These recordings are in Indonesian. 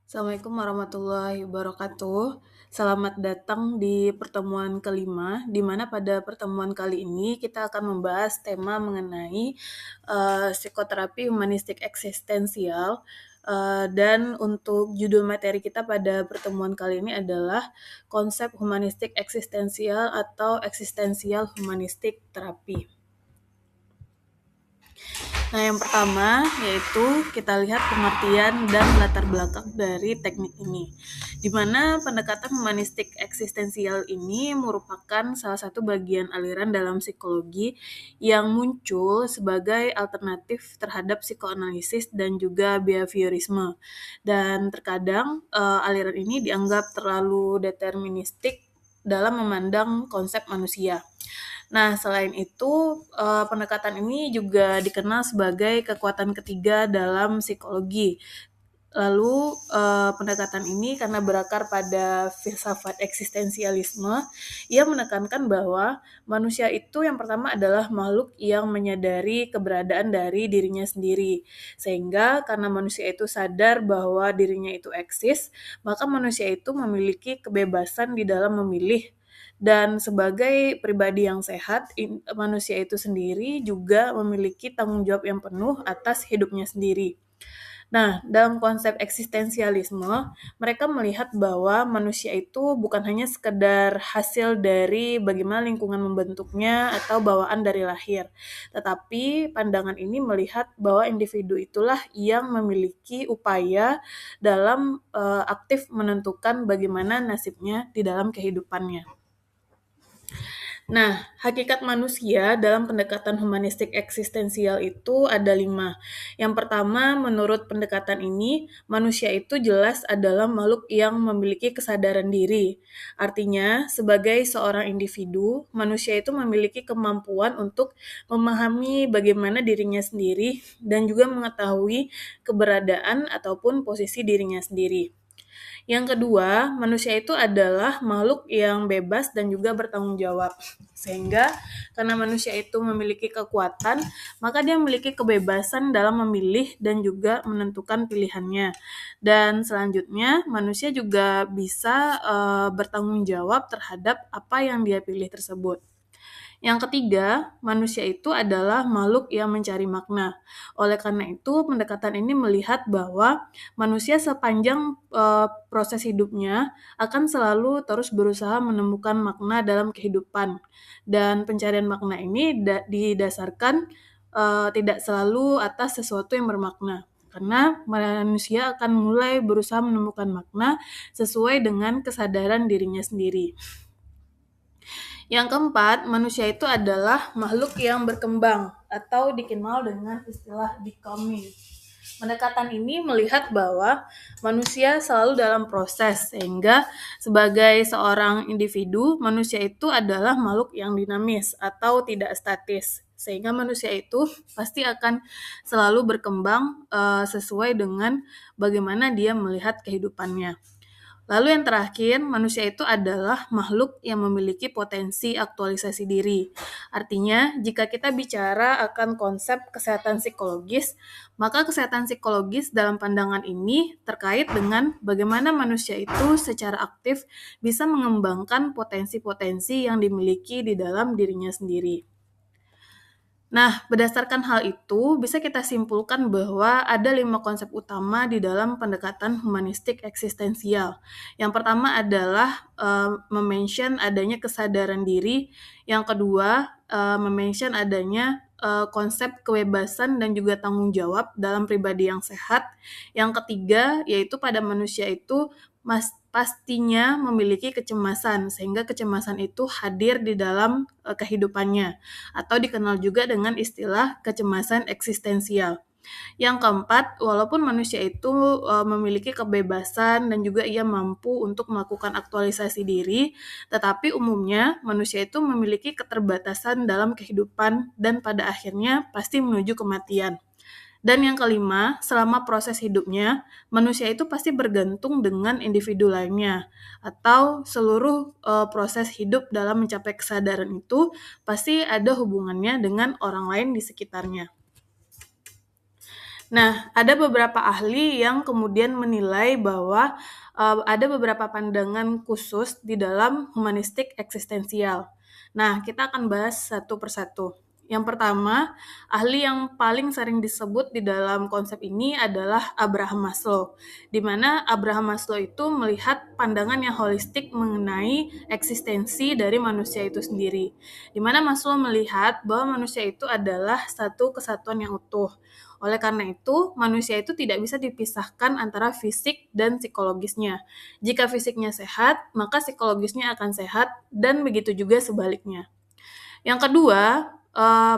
Assalamualaikum warahmatullahi wabarakatuh. Selamat datang di pertemuan kelima, di mana pada pertemuan kali ini kita akan membahas tema mengenai psikoterapi humanistik eksistensial. Dan untuk judul materi kita pada pertemuan kali ini adalah konsep humanistik eksistensial atau eksistensial humanistik terapi. Nah, yang pertama yaitu kita lihat pengertian dan latar belakang dari teknik ini. Di mana pendekatan humanistik eksistensial ini merupakan salah satu bagian aliran dalam psikologi yang muncul sebagai alternatif terhadap psikoanalisis dan juga behaviorisme. Dan terkadang aliran ini dianggap terlalu deterministik dalam memandang konsep manusia. Nah, selain itu, pendekatan ini juga dikenal sebagai kekuatan ketiga dalam psikologi. Lalu, pendekatan ini karena berakar pada filsafat eksistensialisme, ia menekankan bahwa manusia itu yang pertama adalah makhluk yang menyadari keberadaan dari dirinya sendiri. Sehingga karena manusia itu sadar bahwa dirinya itu eksis, maka manusia itu memiliki kebebasan di dalam memilih dan sebagai pribadi yang sehat, manusia itu sendiri juga memiliki tanggung jawab yang penuh atas hidupnya sendiri. Nah, dalam konsep eksistensialisme, mereka melihat bahwa manusia itu bukan hanya sekedar hasil dari bagaimana lingkungan membentuknya atau bawaan dari lahir. Tetapi pandangan ini melihat bahwa individu itulah yang memiliki upaya dalam aktif menentukan bagaimana nasibnya di dalam kehidupannya. Nah, hakikat manusia dalam pendekatan humanistik eksistensial itu ada 5. Yang pertama, menurut pendekatan ini, manusia itu jelas adalah makhluk yang memiliki kesadaran diri. Artinya, sebagai seorang individu, manusia itu memiliki kemampuan untuk memahami bagaimana dirinya sendiri dan juga mengetahui keberadaan ataupun posisi dirinya sendiri. Yang kedua, manusia itu adalah makhluk yang bebas dan juga bertanggung jawab. Sehingga karena manusia itu memiliki kekuatan, maka dia memiliki kebebasan dalam memilih dan juga menentukan pilihannya. Dan selanjutnya, manusia juga bisa bertanggung jawab terhadap apa yang dia pilih tersebut. Yang ketiga, manusia itu adalah makhluk yang mencari makna. Oleh karena itu, pendekatan ini melihat bahwa manusia sepanjang proses hidupnya akan selalu terus berusaha menemukan makna dalam kehidupan. Dan pencarian makna ini didasarkan tidak selalu atas sesuatu yang bermakna. Karena manusia akan mulai berusaha menemukan makna sesuai dengan kesadaran dirinya sendiri. Yang keempat, manusia itu adalah makhluk yang berkembang atau dikenal dengan istilah becoming. Pendekatan ini melihat bahwa manusia selalu dalam proses, sehingga sebagai seorang individu, manusia itu adalah makhluk yang dinamis atau tidak statis. Sehingga manusia itu pasti akan selalu berkembang sesuai dengan bagaimana dia melihat kehidupannya. Lalu yang terakhir, manusia itu adalah makhluk yang memiliki potensi aktualisasi diri. Artinya, jika kita bicara akan konsep kesehatan psikologis, maka kesehatan psikologis dalam pandangan ini terkait dengan bagaimana manusia itu secara aktif bisa mengembangkan potensi-potensi yang dimiliki di dalam dirinya sendiri. Nah, berdasarkan hal itu, bisa kita simpulkan bahwa ada 5 konsep utama di dalam pendekatan humanistik eksistensial. Yang pertama adalah mention adanya kesadaran diri. Yang kedua, mention adanya konsep kebebasan dan juga tanggung jawab dalam pribadi yang sehat. Yang ketiga, yaitu pada manusia itu pastinya memiliki kecemasan, sehingga kecemasan itu hadir di dalam kehidupannya atau dikenal juga dengan istilah kecemasan eksistensial. Yang keempat, walaupun manusia itu memiliki kebebasan dan juga ia mampu untuk melakukan aktualisasi diri, tetapi umumnya manusia itu memiliki keterbatasan dalam kehidupan dan pada akhirnya pasti menuju kematian. Dan yang kelima, selama proses hidupnya, manusia itu pasti bergantung dengan individu lainnya. Atau seluruh proses hidup dalam mencapai kesadaran itu pasti ada hubungannya dengan orang lain di sekitarnya. Nah, ada beberapa ahli yang kemudian menilai bahwa ada beberapa pandangan khusus di dalam humanistik eksistensial. Nah, kita akan bahas satu persatu. Yang pertama, ahli yang paling sering disebut di dalam konsep ini adalah Abraham Maslow, di mana Abraham Maslow itu melihat pandangan yang holistik mengenai eksistensi dari manusia itu sendiri, di mana Maslow melihat bahwa manusia itu adalah satu kesatuan yang utuh. Oleh karena itu, manusia itu tidak bisa dipisahkan antara fisik dan psikologisnya. Jika fisiknya sehat, maka psikologisnya akan sehat, dan begitu juga sebaliknya. Yang kedua,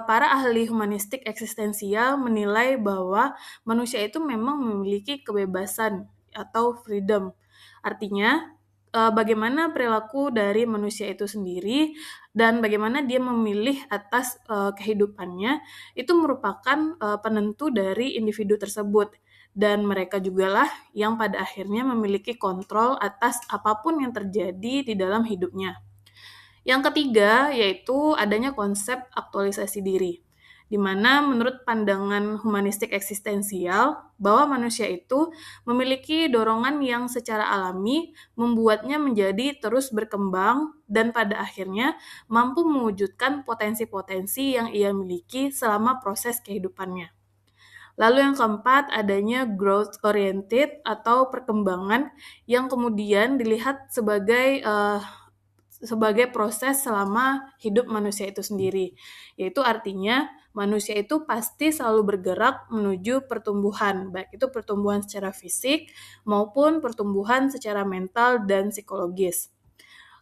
para ahli humanistik eksistensial menilai bahwa manusia itu memang memiliki kebebasan atau freedom. Artinya, bagaimana perilaku dari manusia itu sendiri dan bagaimana dia memilih atas kehidupannya itu merupakan penentu dari individu tersebut, dan mereka jugalah yang pada akhirnya memiliki kontrol atas apapun yang terjadi di dalam hidupnya. Yang ketiga yaitu adanya konsep aktualisasi diri, di mana menurut pandangan humanistik eksistensial bahwa manusia itu memiliki dorongan yang secara alami membuatnya menjadi terus berkembang dan pada akhirnya mampu mewujudkan potensi-potensi yang ia miliki selama proses kehidupannya. Lalu yang keempat, adanya growth oriented atau perkembangan yang kemudian dilihat sebagai proses selama hidup manusia itu sendiri. Yaitu artinya manusia itu pasti selalu bergerak menuju pertumbuhan, baik itu pertumbuhan secara fisik maupun pertumbuhan secara mental dan psikologis.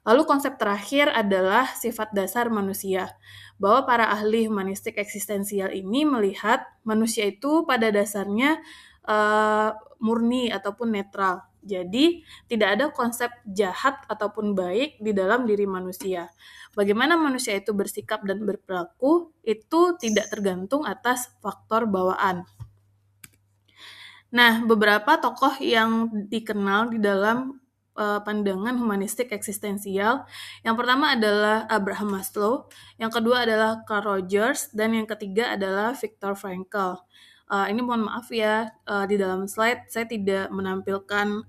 Lalu konsep terakhir adalah sifat dasar manusia, bahwa para ahli humanistik eksistensial ini melihat manusia itu pada dasarnya murni ataupun netral. Jadi, tidak ada konsep jahat ataupun baik di dalam diri manusia. Bagaimana manusia itu bersikap dan berperilaku, itu tidak tergantung atas faktor bawaan. Nah, beberapa tokoh yang dikenal di dalam pandangan humanistik eksistensial. Yang pertama adalah Abraham Maslow, yang kedua adalah Carl Rogers, dan yang ketiga adalah Viktor Frankl. Ini mohon maaf ya, di dalam slide saya tidak menampilkan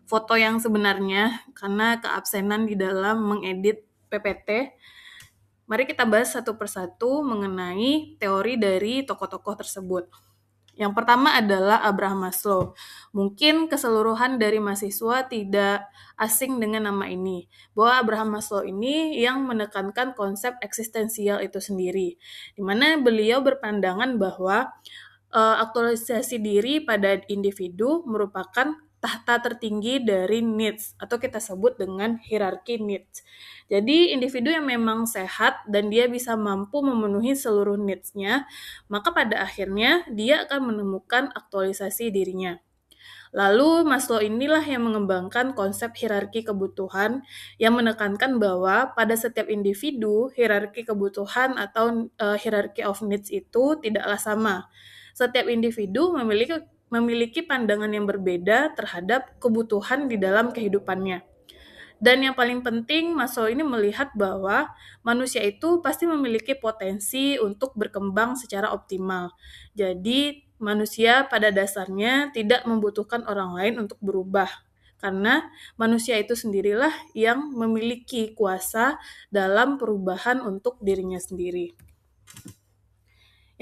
foto yang sebenarnya karena keabsenan di dalam mengedit PPT. Mari kita bahas satu persatu mengenai teori dari tokoh-tokoh tersebut. Yang pertama adalah Abraham Maslow. Mungkin keseluruhan dari mahasiswa tidak asing dengan nama ini. Bahwa Abraham Maslow ini yang menekankan konsep eksistensial itu sendiri. Di mana beliau berpandangan bahwa aktualisasi diri pada individu merupakan tahta tertinggi dari needs, atau kita sebut dengan hierarki needs. Jadi individu yang memang sehat dan dia bisa mampu memenuhi seluruh needs-nya, maka pada akhirnya dia akan menemukan aktualisasi dirinya. Lalu Maslow inilah yang mengembangkan konsep hierarki kebutuhan yang menekankan bahwa pada setiap individu hierarki kebutuhan atau hierarchy of needs itu tidaklah sama. Setiap individu memiliki pandangan yang berbeda terhadap kebutuhan di dalam kehidupannya. Dan yang paling penting, Maslow ini melihat bahwa manusia itu pasti memiliki potensi untuk berkembang secara optimal. Jadi, manusia pada dasarnya tidak membutuhkan orang lain untuk berubah. Karena manusia itu sendirilah yang memiliki kuasa dalam perubahan untuk dirinya sendiri.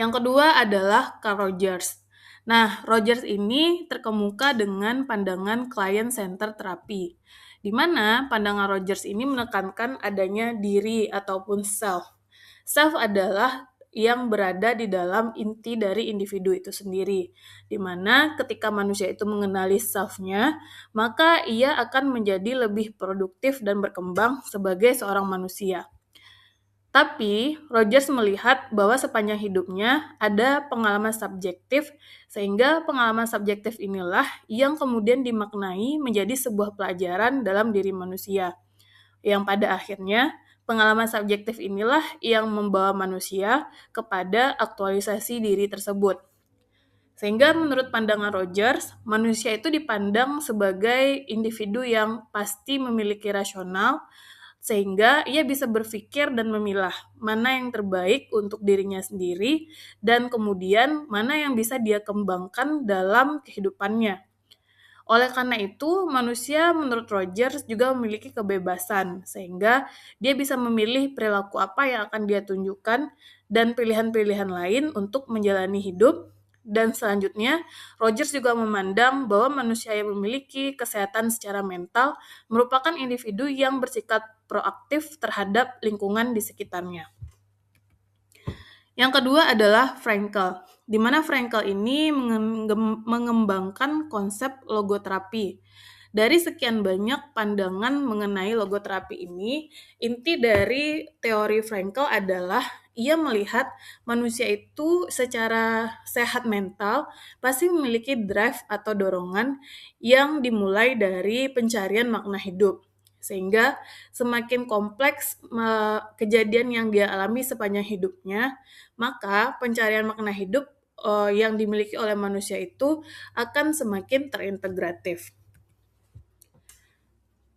Yang kedua adalah Carl Rogers. Nah, Rogers ini terkemuka dengan pandangan client-centered terapi, di mana pandangan Rogers ini menekankan adanya diri ataupun self. Self adalah yang berada di dalam inti dari individu itu sendiri, di mana ketika manusia itu mengenali self-nya, maka ia akan menjadi lebih produktif dan berkembang sebagai seorang manusia. Tapi, Rogers melihat bahwa sepanjang hidupnya ada pengalaman subjektif, sehingga pengalaman subjektif inilah yang kemudian dimaknai menjadi sebuah pelajaran dalam diri manusia. Yang pada akhirnya, pengalaman subjektif inilah yang membawa manusia kepada aktualisasi diri tersebut. Sehingga menurut pandangan Rogers, manusia itu dipandang sebagai individu yang pasti memiliki rasional, sehingga ia bisa berpikir dan memilah mana yang terbaik untuk dirinya sendiri dan kemudian mana yang bisa dia kembangkan dalam kehidupannya. Oleh karena itu, manusia menurut Rogers juga memiliki kebebasan, sehingga dia bisa memilih perilaku apa yang akan dia tunjukkan dan pilihan-pilihan lain untuk menjalani hidup. Dan selanjutnya, Rogers juga memandang bahwa manusia yang memiliki kesehatan secara mental merupakan individu yang bersikap proaktif terhadap lingkungan di sekitarnya. Yang kedua adalah Frankl, di mana Frankl ini mengembangkan konsep logoterapi. Dari sekian banyak pandangan mengenai logoterapi ini, inti dari teori Frankl adalah ia melihat manusia itu secara sehat mental pasti memiliki drive atau dorongan yang dimulai dari pencarian makna hidup. Sehingga semakin kompleks kejadian yang dia alami sepanjang hidupnya, maka pencarian makna hidup yang dimiliki oleh manusia itu akan semakin terintegratif.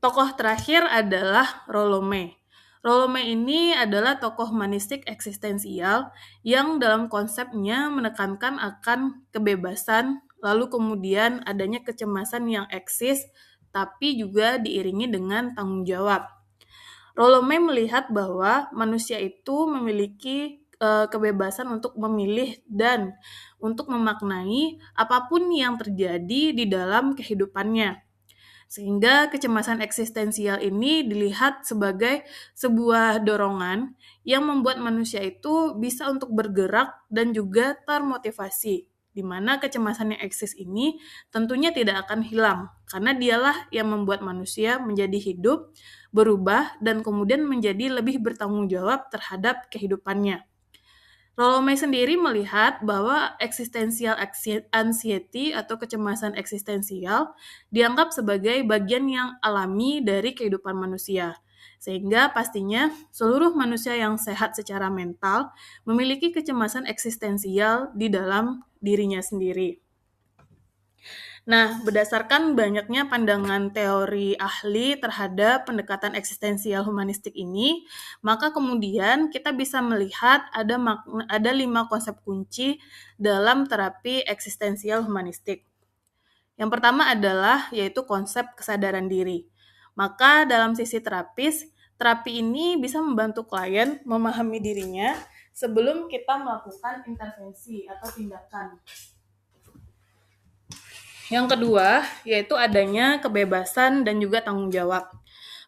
Tokoh terakhir adalah Rolome. Rolome ini adalah tokoh humanistik eksistensial yang dalam konsepnya menekankan akan kebebasan, lalu kemudian adanya kecemasan yang eksis, tapi juga diiringi dengan tanggung jawab. Rolome melihat bahwa manusia itu memiliki kebebasan untuk memilih dan untuk memaknai apapun yang terjadi di dalam kehidupannya. Sehingga kecemasan eksistensial ini dilihat sebagai sebuah dorongan yang membuat manusia itu bisa untuk bergerak dan juga termotivasi, di mana kecemasan yang eksis ini tentunya tidak akan hilang, karena dialah yang membuat manusia menjadi hidup, berubah, dan kemudian menjadi lebih bertanggung jawab terhadap kehidupannya. Rolome sendiri melihat bahwa existential anxiety atau kecemasan eksistensial dianggap sebagai bagian yang alami dari kehidupan manusia. Sehingga pastinya seluruh manusia yang sehat secara mental memiliki kecemasan eksistensial di dalam dirinya sendiri. Nah, berdasarkan banyaknya pandangan teori ahli terhadap pendekatan eksistensial humanistik ini, maka kemudian kita bisa melihat ada 5 konsep kunci dalam terapi eksistensial humanistik. Yang pertama adalah yaitu konsep kesadaran diri. Maka dalam sisi terapis, terapi ini bisa membantu klien memahami dirinya sebelum kita melakukan intervensi atau tindakan. Yang kedua, yaitu adanya kebebasan dan juga tanggung jawab.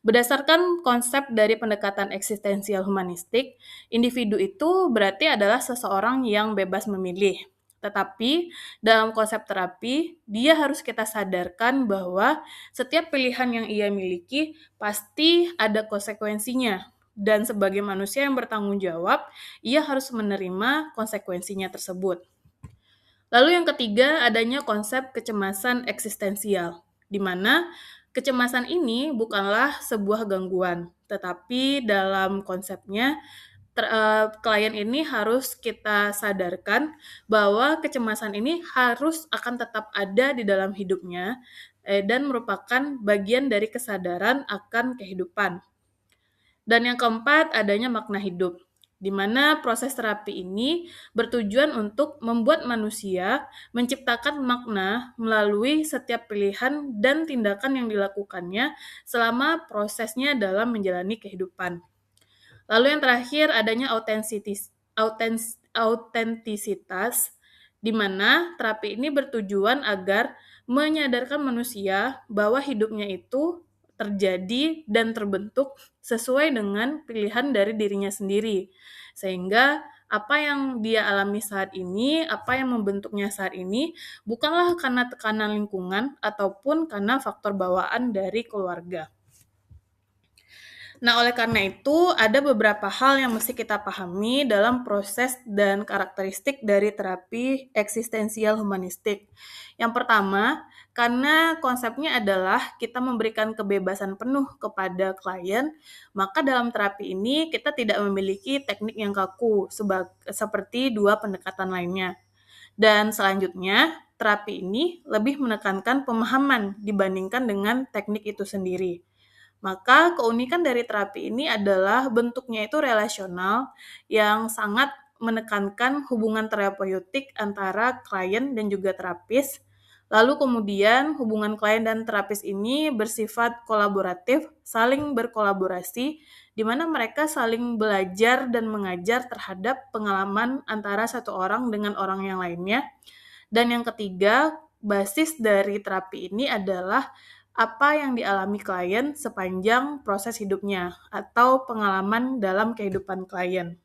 Berdasarkan konsep dari pendekatan eksistensial humanistik, individu itu berarti adalah seseorang yang bebas memilih. Tetapi dalam konsep terapi, dia harus kita sadarkan bahwa setiap pilihan yang ia miliki pasti ada konsekuensinya. Dan sebagai manusia yang bertanggung jawab, ia harus menerima konsekuensinya tersebut. Lalu yang ketiga, adanya konsep kecemasan eksistensial, di mana kecemasan ini bukanlah sebuah gangguan, tetapi dalam konsepnya klien ini harus kita sadarkan bahwa kecemasan ini harus akan tetap ada di dalam hidupnya dan merupakan bagian dari kesadaran akan kehidupan. Dan yang keempat, adanya makna hidup, di mana proses terapi ini bertujuan untuk membuat manusia menciptakan makna melalui setiap pilihan dan tindakan yang dilakukannya selama prosesnya dalam menjalani kehidupan. Lalu yang terakhir, adanya autentisitas, di mana terapi ini bertujuan agar menyadarkan manusia bahwa hidupnya itu terjadi dan terbentuk sesuai dengan pilihan dari dirinya sendiri. Sehingga apa yang dia alami saat ini, apa yang membentuknya saat ini, bukanlah karena tekanan lingkungan ataupun karena faktor bawaan dari keluarga. Nah, oleh karena itu, ada beberapa hal yang mesti kita pahami dalam proses dan karakteristik dari terapi eksistensial humanistik. Yang pertama, karena konsepnya adalah kita memberikan kebebasan penuh kepada klien, maka dalam terapi ini kita tidak memiliki teknik yang kaku seperti dua pendekatan lainnya. Dan selanjutnya, terapi ini lebih menekankan pemahaman dibandingkan dengan teknik itu sendiri. Maka keunikan dari terapi ini adalah bentuknya itu relasional yang sangat menekankan hubungan terapeutik antara klien dan juga terapis. Lalu kemudian hubungan klien dan terapis ini bersifat kolaboratif, saling berkolaborasi, di mana mereka saling belajar dan mengajar terhadap pengalaman antara satu orang dengan orang yang lainnya. Dan yang ketiga, basis dari terapi ini adalah apa yang dialami klien sepanjang proses hidupnya atau pengalaman dalam kehidupan klien.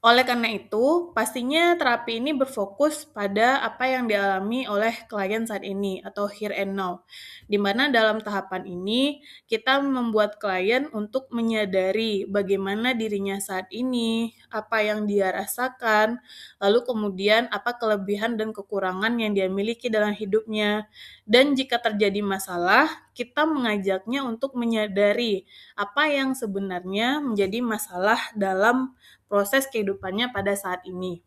Oleh karena itu, pastinya terapi ini berfokus pada apa yang dialami oleh klien saat ini atau here and now. Di mana dalam tahapan ini kita membuat klien untuk menyadari bagaimana dirinya saat ini, apa yang dia rasakan, lalu kemudian apa kelebihan dan kekurangan yang dia miliki dalam hidupnya. Dan jika terjadi masalah, kita mengajaknya untuk menyadari apa yang sebenarnya menjadi masalah dalam proses kehidupannya pada saat ini.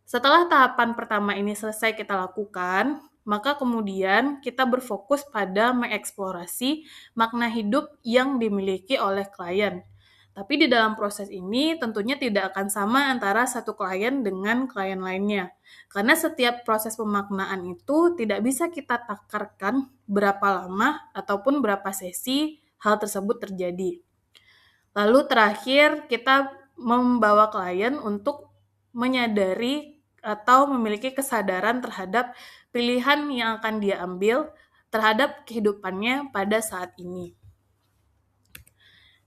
Setelah tahapan pertama ini selesai kita lakukan, maka kemudian kita berfokus pada mengeksplorasi makna hidup yang dimiliki oleh klien. Tapi di dalam proses ini tentunya tidak akan sama antara satu klien dengan klien lainnya. Karena setiap proses pemaknaan itu tidak bisa kita takarkan berapa lama ataupun berapa sesi hal tersebut terjadi. Lalu terakhir kita membawa klien untuk menyadari atau memiliki kesadaran terhadap pilihan yang akan dia ambil terhadap kehidupannya pada saat ini.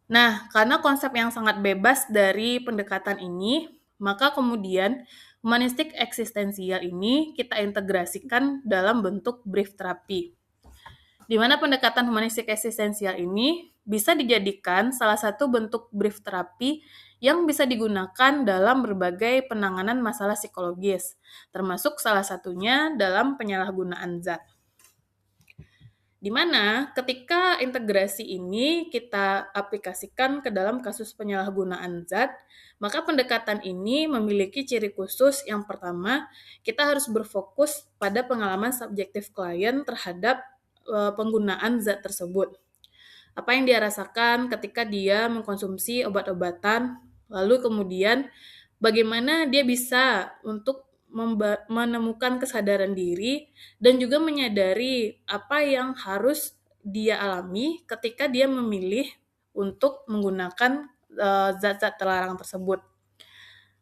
Nah, karena konsep yang sangat bebas dari pendekatan ini, maka kemudian humanistik eksistensial ini kita integrasikan dalam bentuk brief terapi. Di mana pendekatan humanistik eksistensial ini bisa dijadikan salah satu bentuk brief terapi yang bisa digunakan dalam berbagai penanganan masalah psikologis, termasuk salah satunya dalam penyalahgunaan zat. Di mana ketika integrasi ini kita aplikasikan ke dalam kasus penyalahgunaan zat, maka pendekatan ini memiliki ciri khusus. Yang pertama, kita harus berfokus pada pengalaman subjektif klien terhadap penggunaan zat tersebut. Apa yang dia rasakan ketika dia mengkonsumsi obat-obatan, lalu kemudian bagaimana dia bisa untuk menemukan kesadaran diri dan juga menyadari apa yang harus dia alami ketika dia memilih untuk menggunakan zat-zat terlarang tersebut.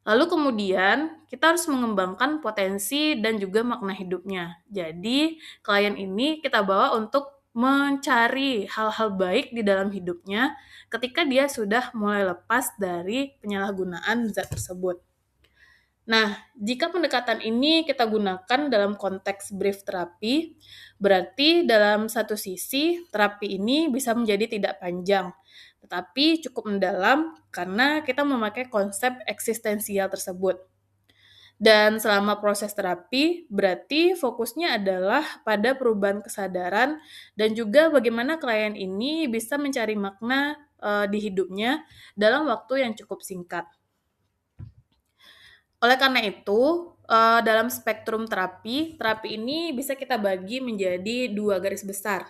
Lalu kemudian kita harus mengembangkan potensi dan juga makna hidupnya. Jadi klien ini kita bawa untuk mencari hal-hal baik di dalam hidupnya ketika dia sudah mulai lepas dari penyalahgunaan zat tersebut. Nah, jika pendekatan ini kita gunakan dalam konteks brief terapi, berarti dalam satu sisi terapi ini bisa menjadi tidak panjang, tetapi cukup mendalam karena kita memakai konsep eksistensial tersebut. Dan selama proses terapi, berarti fokusnya adalah pada perubahan kesadaran dan juga bagaimana klien ini bisa mencari makna di hidupnya dalam waktu yang cukup singkat. Oleh karena itu, dalam spektrum terapi ini bisa kita bagi menjadi 2 garis besar.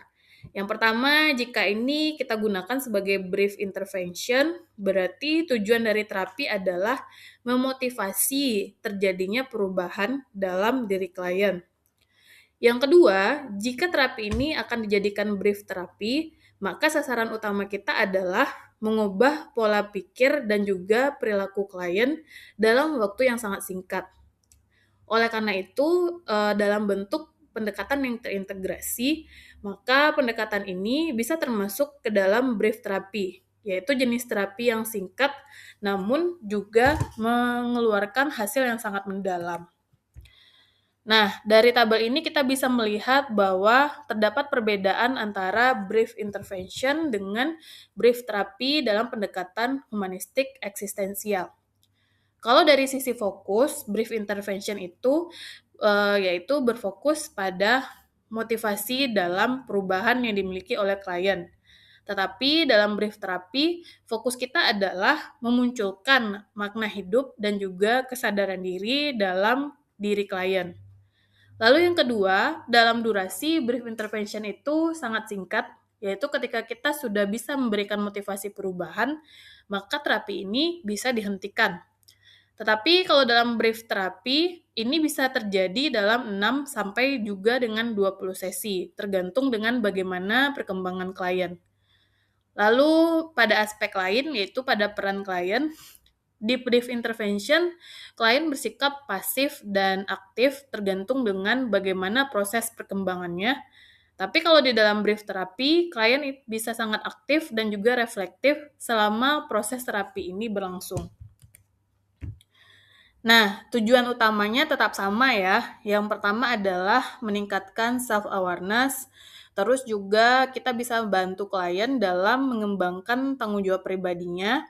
Yang pertama, jika ini kita gunakan sebagai brief intervention, berarti tujuan dari terapi adalah memotivasi terjadinya perubahan dalam diri klien. Yang kedua, jika terapi ini akan dijadikan brief terapi, maka sasaran utama kita adalah mengubah pola pikir dan juga perilaku klien dalam waktu yang sangat singkat. Oleh karena itu, dalam bentuk pendekatan yang terintegrasi, maka pendekatan ini bisa termasuk ke dalam brief terapi, yaitu jenis terapi yang singkat namun juga mengeluarkan hasil yang sangat mendalam. Nah, dari tabel ini kita bisa melihat bahwa terdapat perbedaan antara brief intervention dengan brief terapi dalam pendekatan humanistik eksistensial. Kalau dari sisi fokus, brief intervention itu yaitu berfokus pada motivasi dalam perubahan yang dimiliki oleh klien. Tetapi dalam brief terapi, fokus kita adalah memunculkan makna hidup dan juga kesadaran diri dalam diri klien. Lalu yang kedua, dalam durasi brief intervention itu sangat singkat, yaitu ketika kita sudah bisa memberikan motivasi perubahan, maka terapi ini bisa dihentikan. Tetapi kalau dalam brief terapi, ini bisa terjadi dalam 6 sampai juga dengan 20 sesi, tergantung dengan bagaimana perkembangan klien. Lalu pada aspek lain, yaitu pada peran klien, di brief intervention, klien bersikap pasif dan aktif tergantung dengan bagaimana proses perkembangannya. Tapi kalau di dalam brief terapi, klien bisa sangat aktif dan juga reflektif selama proses terapi ini berlangsung. Nah, tujuan utamanya tetap sama ya. Yang pertama adalah meningkatkan self-awareness, terus juga kita bisa bantu klien dalam mengembangkan tanggung jawab pribadinya.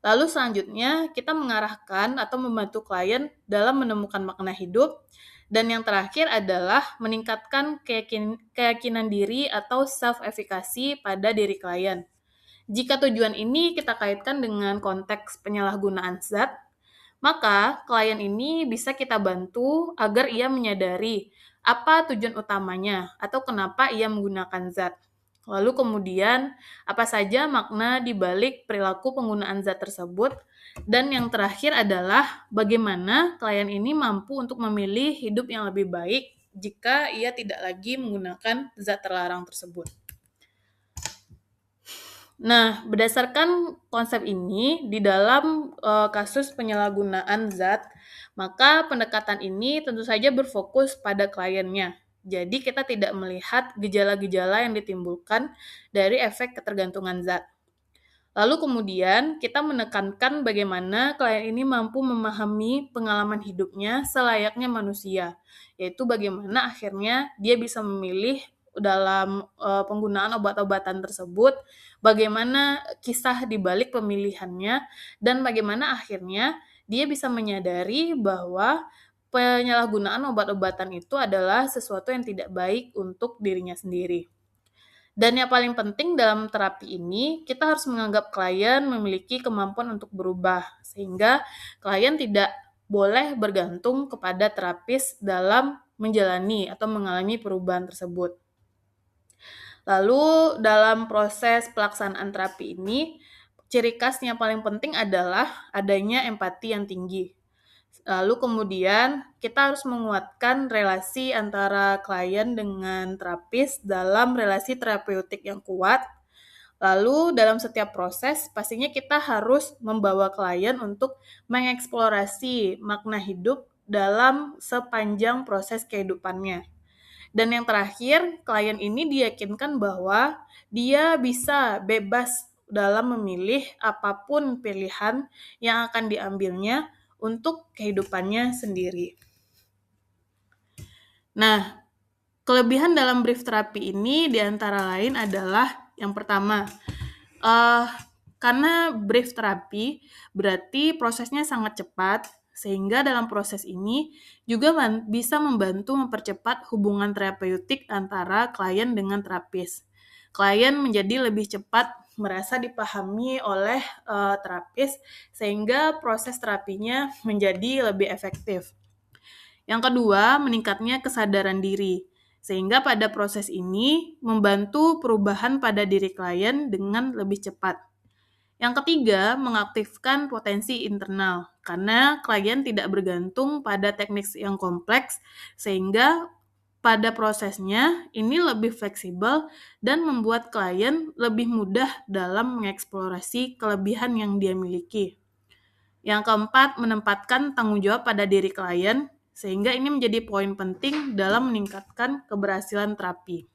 Lalu selanjutnya, kita mengarahkan atau membantu klien dalam menemukan makna hidup. Dan yang terakhir adalah meningkatkan keyakinan diri atau self-efficacy pada diri klien. Jika tujuan ini kita kaitkan dengan konteks penyalahgunaan zat, maka klien ini bisa kita bantu agar ia menyadari apa tujuan utamanya atau kenapa ia menggunakan zat. Lalu kemudian, apa saja makna di balik perilaku penggunaan zat tersebut. Dan yang terakhir adalah bagaimana klien ini mampu untuk memilih hidup yang lebih baik jika ia tidak lagi menggunakan zat terlarang tersebut. Nah, berdasarkan konsep ini, di dalam kasus penyalahgunaan zat, maka pendekatan ini tentu saja berfokus pada kliennya. Jadi kita tidak melihat gejala-gejala yang ditimbulkan dari efek ketergantungan zat. Lalu kemudian kita menekankan bagaimana klien ini mampu memahami pengalaman hidupnya selayaknya manusia, yaitu bagaimana akhirnya dia bisa memilih dalam penggunaan obat-obatan tersebut, bagaimana kisah di balik pemilihannya, dan bagaimana akhirnya dia bisa menyadari bahwa penyalahgunaan obat-obatan itu adalah sesuatu yang tidak baik untuk dirinya sendiri. Dan yang paling penting dalam terapi ini, kita harus menganggap klien memiliki kemampuan untuk berubah, sehingga klien tidak boleh bergantung kepada terapis dalam menjalani atau mengalami perubahan tersebut. Lalu dalam proses pelaksanaan terapi ini, ciri khas yang paling penting adalah adanya empati yang tinggi. Lalu kemudian kita harus menguatkan relasi antara klien dengan terapis dalam relasi terapeutik yang kuat. Lalu dalam setiap proses pastinya kita harus membawa klien untuk mengeksplorasi makna hidup dalam sepanjang proses kehidupannya. Dan yang terakhir, klien ini diyakinkan bahwa dia bisa bebas dalam memilih apapun pilihan yang akan diambilnya untuk kehidupannya sendiri. Nah, kelebihan dalam brief terapi ini diantara lain adalah yang pertama, karena brief terapi berarti prosesnya sangat cepat, sehingga dalam proses ini juga bisa membantu mempercepat hubungan terapeutik antara klien dengan terapis. Klien menjadi lebih cepat merasa dipahami oleh terapis, sehingga proses terapinya menjadi lebih efektif. Yang kedua, meningkatnya kesadaran diri, sehingga pada proses ini membantu perubahan pada diri klien dengan lebih cepat. Yang ketiga, mengaktifkan potensi internal, karena klien tidak bergantung pada teknik yang kompleks, sehingga pada prosesnya ini lebih fleksibel dan membuat klien lebih mudah dalam mengeksplorasi kelebihan yang dia miliki. Yang keempat, menempatkan tanggung jawab pada diri klien, sehingga ini menjadi poin penting dalam meningkatkan keberhasilan terapi.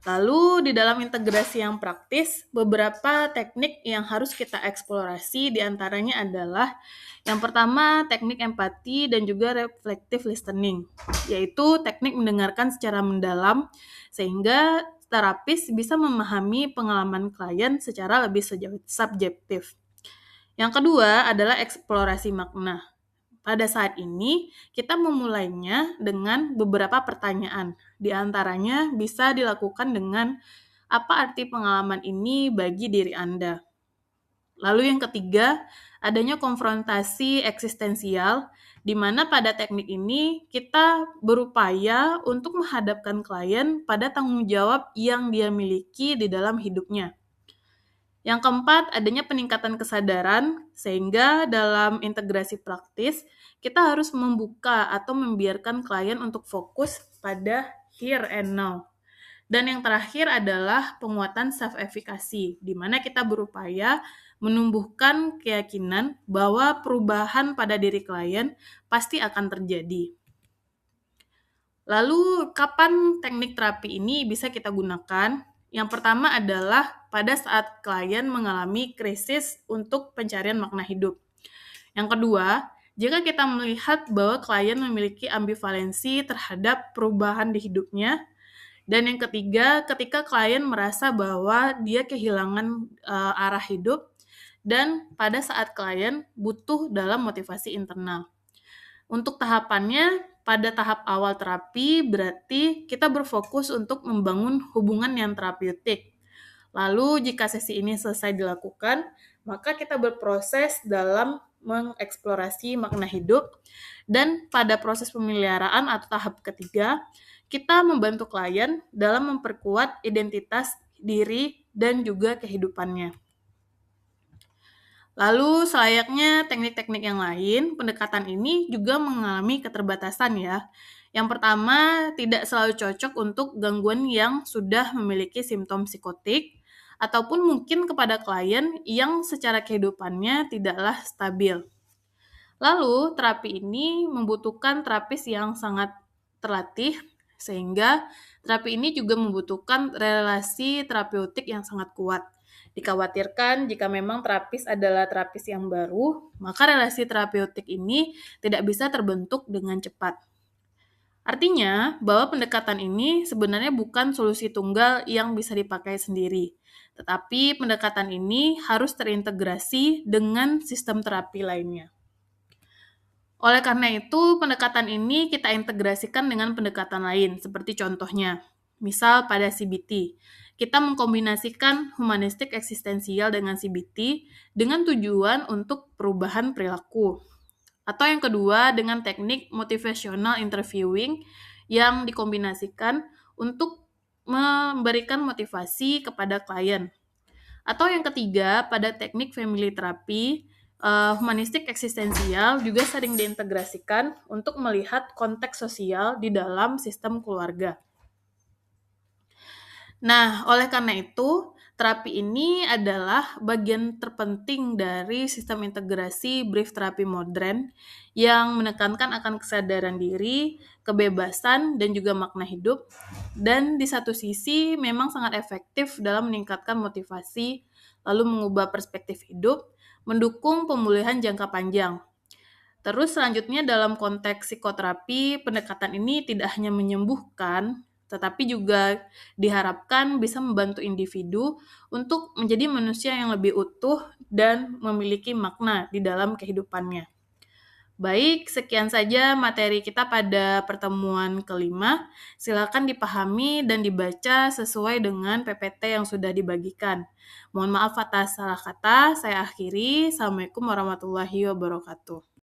Lalu di dalam integrasi yang praktis, beberapa teknik yang harus kita eksplorasi diantaranya adalah yang pertama teknik empati dan juga reflective listening, yaitu teknik mendengarkan secara mendalam sehingga terapis bisa memahami pengalaman klien secara lebih subjektif. Yang kedua adalah eksplorasi makna. Pada saat ini, kita memulainya dengan beberapa pertanyaan. Di antaranya bisa dilakukan dengan apa arti pengalaman ini bagi diri Anda. Lalu yang ketiga adanya konfrontasi eksistensial, di mana pada teknik ini kita berupaya untuk menghadapkan klien pada tanggung jawab yang dia miliki di dalam hidupnya. Yang keempat, adanya peningkatan kesadaran, sehingga dalam integrasi praktis, kita harus membuka atau membiarkan klien untuk fokus pada here and now. Dan yang terakhir adalah penguatan self-efficacy, di mana kita berupaya menumbuhkan keyakinan bahwa perubahan pada diri klien pasti akan terjadi. Lalu, kapan teknik terapi ini bisa kita gunakan? Yang pertama adalah pada saat klien mengalami krisis untuk pencarian makna hidup. Yang kedua, jika kita melihat bahwa klien memiliki ambivalensi terhadap perubahan di hidupnya. Dan yang ketiga, ketika klien merasa bahwa dia kehilangan arah hidup dan pada saat klien butuh dalam motivasi internal. Untuk tahapannya, pada tahap awal terapi berarti kita berfokus untuk membangun hubungan yang terapeutik. Lalu jika sesi ini selesai dilakukan, maka kita berproses dalam mengeksplorasi makna hidup, dan pada proses pemeliharaan atau tahap ketiga, kita membantu klien dalam memperkuat identitas diri dan juga kehidupannya. Lalu selayaknya teknik-teknik yang lain, pendekatan ini juga mengalami keterbatasan ya. Yang pertama, tidak selalu cocok untuk gangguan yang sudah memiliki simptom psikotik, ataupun mungkin kepada klien yang secara kehidupannya tidaklah stabil. Lalu, terapi ini membutuhkan terapis yang sangat terlatih, sehingga terapi ini juga membutuhkan relasi terapeutik yang sangat kuat. Dikhawatirkan jika memang terapis adalah terapis yang baru, maka relasi terapeutik ini tidak bisa terbentuk dengan cepat. Artinya, bahwa pendekatan ini sebenarnya bukan solusi tunggal yang bisa dipakai sendiri, tetapi pendekatan ini harus terintegrasi dengan sistem terapi lainnya. Oleh karena itu, pendekatan ini kita integrasikan dengan pendekatan lain, seperti contohnya, misal pada CBT. Kita mengkombinasikan humanistik eksistensial dengan CBT dengan tujuan untuk perubahan perilaku. Atau yang kedua, dengan teknik motivational interviewing yang dikombinasikan untuk memberikan motivasi kepada klien. Atau yang ketiga, pada teknik family therapy, humanistik eksistensial juga sering diintegrasikan untuk melihat konteks sosial di dalam sistem keluarga. Nah, oleh karena itu, terapi ini adalah bagian terpenting dari sistem integrasi brief terapi modern yang menekankan akan kesadaran diri, kebebasan, dan juga makna hidup. Dan di satu sisi memang sangat efektif dalam meningkatkan motivasi, lalu mengubah perspektif hidup, mendukung pemulihan jangka panjang. Terus selanjutnya dalam konteks psikoterapi, pendekatan ini tidak hanya menyembuhkan, tetapi juga diharapkan bisa membantu individu untuk menjadi manusia yang lebih utuh dan memiliki makna di dalam kehidupannya. Baik, sekian saja materi kita pada pertemuan kelima. Silakan dipahami dan dibaca sesuai dengan PPT yang sudah dibagikan. Mohon maaf atas salah kata, saya akhiri. Assalamualaikum warahmatullahi wabarakatuh.